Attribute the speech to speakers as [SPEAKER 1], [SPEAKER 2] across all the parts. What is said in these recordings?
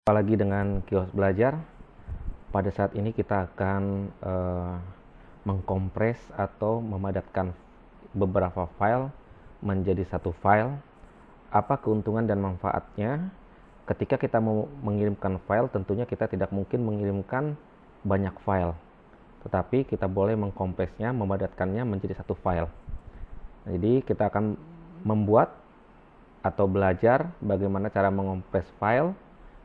[SPEAKER 1] Apalagi dengan Kios Belajar, pada saat ini kita akan mengkompres atau memadatkan beberapa file menjadi satu file. Apa keuntungan dan manfaatnya? Ketika kita mau mengirimkan file, tentunya kita tidak mungkin mengirimkan banyak file, tetapi kita boleh mengkompresnya, memadatkannya menjadi satu file. Jadi kita akan membuat atau belajar bagaimana cara mengompres file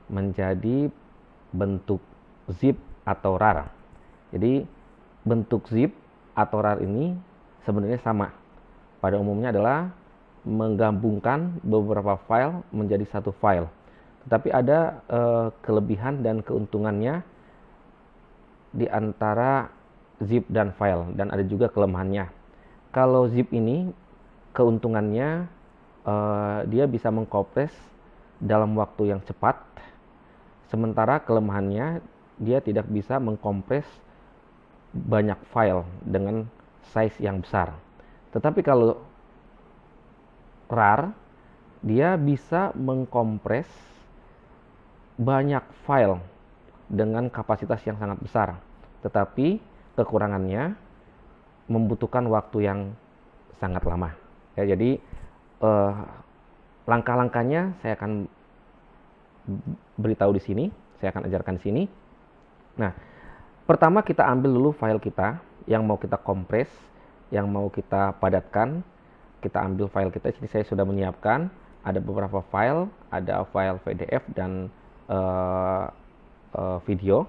[SPEAKER 1] menjadi bentuk zip atau rar. Jadi bentuk zip atau rar ini sebenarnya sama. Pada umumnya adalah menggabungkan beberapa file menjadi satu file. Tetapi ada kelebihan dan keuntungannya di antara zip dan file, dan ada juga kelemahannya. Kalau zip ini keuntungannya dia bisa mengkompres dalam waktu yang cepat. Sementara kelemahannya, dia tidak bisa mengkompres banyak file dengan size yang besar. Tetapi kalau RAR, dia bisa mengkompres banyak file dengan kapasitas yang sangat besar. Tetapi kekurangannya membutuhkan waktu yang sangat lama. Ya, jadi langkah-langkahnya saya akan beritahu di sini, saya akan ajarkan di sini. Nah, pertama kita ambil dulu file kita yang mau kita kompres, yang mau kita padatkan. Kita ambil file kita. Di sini saya sudah menyiapkan ada beberapa file, ada file PDF dan video.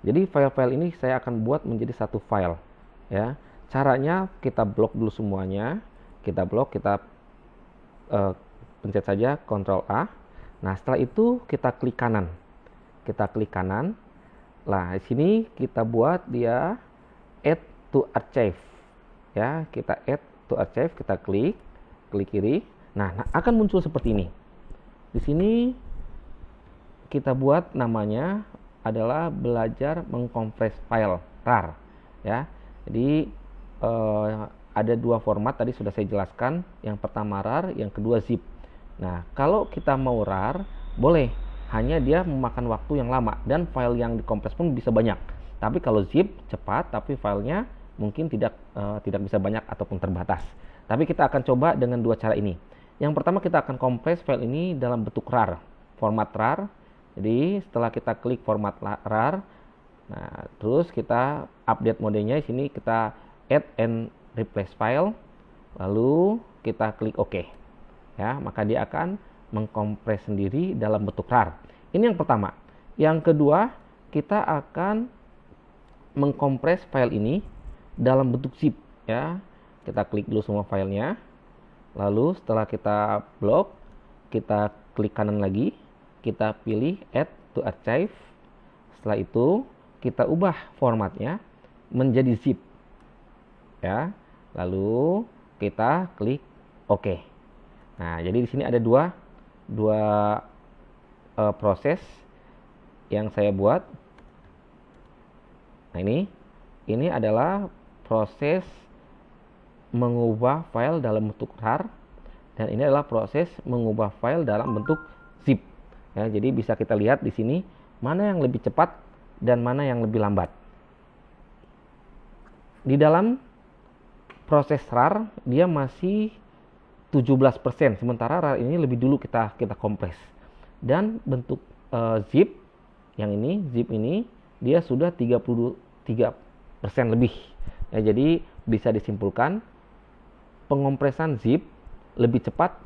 [SPEAKER 1] Jadi file-file ini saya akan buat menjadi satu file. Ya, caranya kita blok dulu semuanya. Kita blok, kita pencet saja Ctrl A. Nah, setelah itu kita klik kanan. Kita klik kanan. Nah, di sini kita buat dia add to archive. Ya, kita add to archive, kita klik kiri. Nah, akan muncul seperti ini. Di sini kita buat namanya adalah belajar mengkompres file RAR. Ya, jadi ada dua format tadi sudah saya jelaskan. Yang pertama RAR, yang kedua zip. Nah, kalau kita mau RAR, boleh. Hanya dia memakan waktu yang lama dan file yang dikompres pun bisa banyak. Tapi kalau zip cepat, tapi filenya mungkin tidak bisa banyak ataupun terbatas. Tapi kita akan coba dengan dua cara ini. Yang pertama kita akan kompres file ini dalam bentuk RAR, format RAR. Jadi setelah kita klik format RAR, nah terus kita update modenya. Di sini kita add and replace file, lalu kita klik OK. Ya, maka dia akan mengkompres sendiri dalam bentuk RAR. Ini yang pertama. Yang kedua, kita akan mengkompres file ini dalam bentuk zip. Ya, kita klik dulu semua filenya. Lalu setelah kita blok, kita klik kanan lagi, kita pilih Add to Archive. Setelah itu kita ubah formatnya menjadi zip. Ya, lalu kita klik OK. Nah, jadi di sini ada dua proses yang saya buat. Nah, ini adalah proses mengubah file dalam bentuk RAR, dan ini adalah proses mengubah file dalam bentuk zip. Ya, jadi bisa kita lihat di sini mana yang lebih cepat dan mana yang lebih lambat. Di dalam proses RAR dia masih 17%, sementara RAR ini lebih dulu kita kompres. Dan bentuk zip yang ini, zip ini dia sudah 33% lebih. Ya, jadi bisa disimpulkan pengompresan zip lebih cepat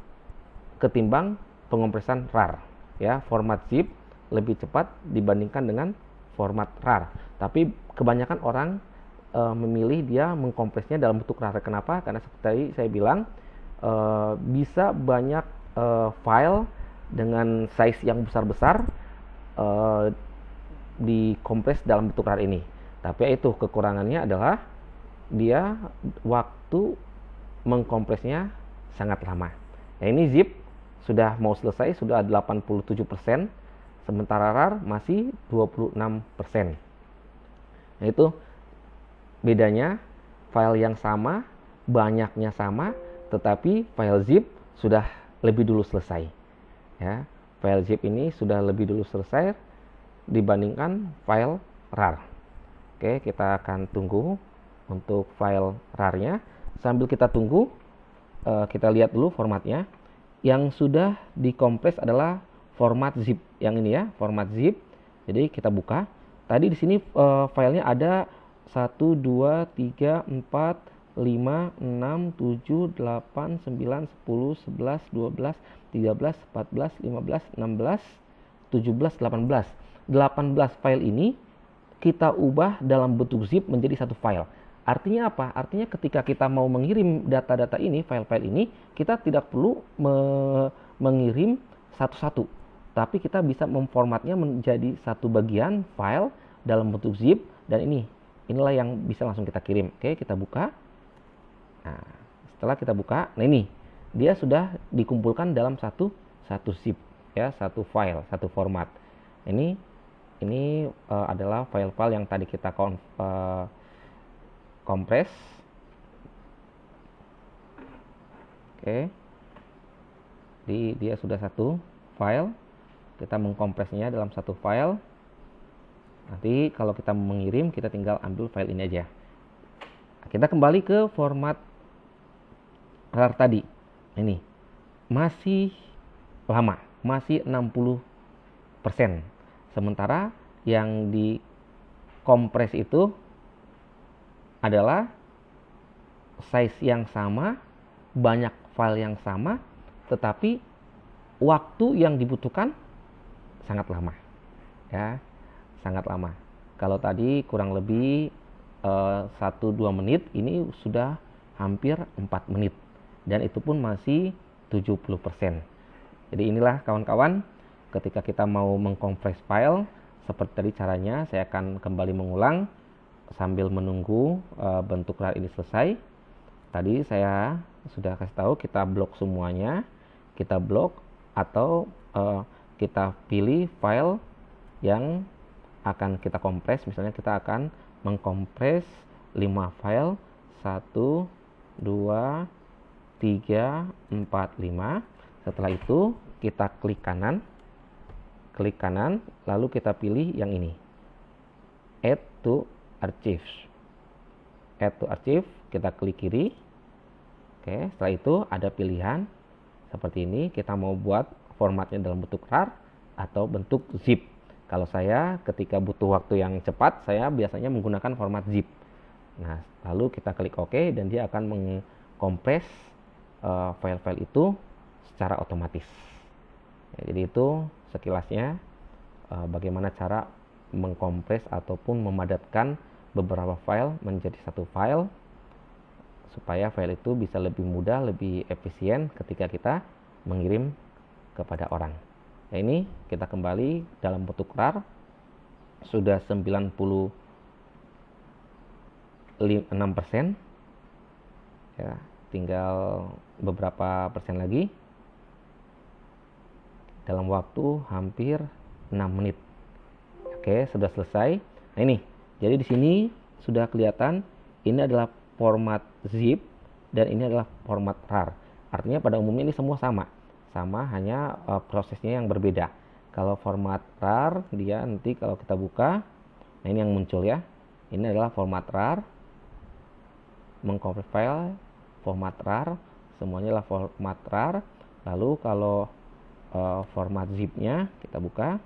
[SPEAKER 1] ketimbang pengompresan RAR. Ya, format zip lebih cepat dibandingkan dengan format RAR. Tapi kebanyakan orang memilih dia mengkompresnya dalam bentuk RAR. Kenapa? Karena seperti tadi saya bilang, bisa banyak file dengan size yang besar-besar dikompres dalam bentuk RAR ini. Tapi itu kekurangannya adalah dia waktu mengkompresnya sangat lama. Nah, ini zip sudah mau selesai, sudah 87%, sementara RAR masih 26%. Nah, itu bedanya, file yang sama, banyaknya sama, tetapi file zip sudah lebih dulu selesai. Ya, file zip ini sudah lebih dulu selesai dibandingkan file RAR. Oke, kita akan tunggu untuk file RAR-nya. Sambil kita tunggu, kita lihat dulu formatnya. Yang sudah dikompres adalah format zip yang ini ya, format zip. Jadi kita buka. Tadi di sini filenya ada 1, 2, 3, 4, 5, 6, 7, 8, 9, 10, 11, 12, 13, 14, 15, 16, 17, 18. 18 file ini kita ubah dalam bentuk zip menjadi satu file. Artinya apa? Artinya ketika kita mau mengirim data-data ini, file-file ini, kita tidak perlu mengirim satu-satu. Tapi kita bisa memformatnya menjadi satu bagian file dalam bentuk zip. Dan inilah yang bisa langsung kita kirim. Oke, kita buka. Nah, setelah kita buka, nah ini dia sudah dikumpulkan dalam satu zip, ya, satu file, satu format. Ini adalah file-file yang tadi kita kompres. Oke, dia sudah satu file. Kita mengkompresnya dalam satu file. Nanti kalau kita mengirim, kita tinggal ambil file ini aja. Kita kembali ke format RAR tadi. Ini masih lama, masih 60%. Sementara yang dikompres itu adalah size yang sama, banyak file yang sama, tetapi waktu yang dibutuhkan sangat lama, ya, sangat lama. Kalau tadi kurang lebih 1-2 menit, ini sudah hampir 4 menit, dan itu pun masih 70%. Jadi inilah kawan-kawan, ketika kita mau mengkompres file, seperti tadi caranya. Saya akan kembali mengulang sambil menunggu bentuk RAR ini selesai. Tadi saya sudah kasih tahu kita blok semuanya, kita blok atau kita pilih file yang akan kita kompres. Misalnya kita akan mengkompres 5 file, 1, 2, 3, 4, 5. Setelah itu kita klik kanan, lalu kita pilih yang ini, Add to Archives. Add to Archive, kita klik kiri. Oke, setelah itu ada pilihan seperti ini, kita mau buat formatnya dalam bentuk RAR atau bentuk zip. Kalau saya ketika butuh waktu yang cepat, saya biasanya menggunakan format zip. Nah, lalu kita klik OK dan dia akan mengkompres file-file itu secara otomatis. Ya, jadi itu sekilasnya bagaimana cara mengkompres ataupun memadatkan beberapa file menjadi satu file supaya file itu bisa lebih mudah, lebih efisien ketika kita mengirim kepada orang. Nah, ini kita kembali dalam bentuk RAR sudah 96%, ya, tinggal beberapa persen lagi. Dalam waktu hampir 6 menit. Oke, sudah selesai. Nah, ini. Jadi di sini sudah kelihatan ini adalah format zip dan ini adalah format RAR. Artinya pada umumnya ini semua sama. Sama, hanya prosesnya yang berbeda. Kalau format RAR dia nanti kalau kita buka, nah ini yang muncul ya. Ini adalah format RAR. Mengkompres file format RAR, semuanya adalah format RAR. Lalu kalau format zipnya kita buka,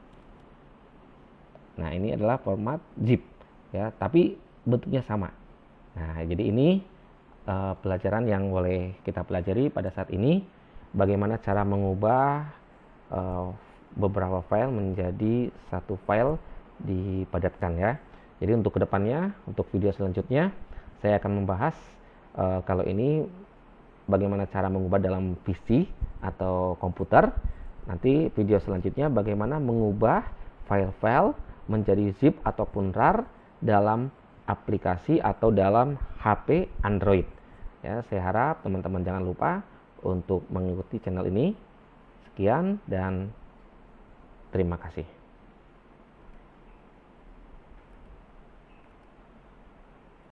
[SPEAKER 1] nah ini adalah format zip, ya, tapi bentuknya sama. Nah, jadi ini pelajaran yang boleh kita pelajari pada saat ini, bagaimana cara mengubah beberapa file menjadi satu file dipadatkan, ya. Jadi untuk kedepannya, untuk video selanjutnya, saya akan membahas kalau ini bagaimana cara mengubah dalam PC atau komputer. Nanti video selanjutnya bagaimana mengubah file-file menjadi zip ataupun RAR dalam aplikasi atau dalam HP Android. Ya, saya harap teman-teman jangan lupa untuk mengikuti channel ini. Sekian dan terima kasih.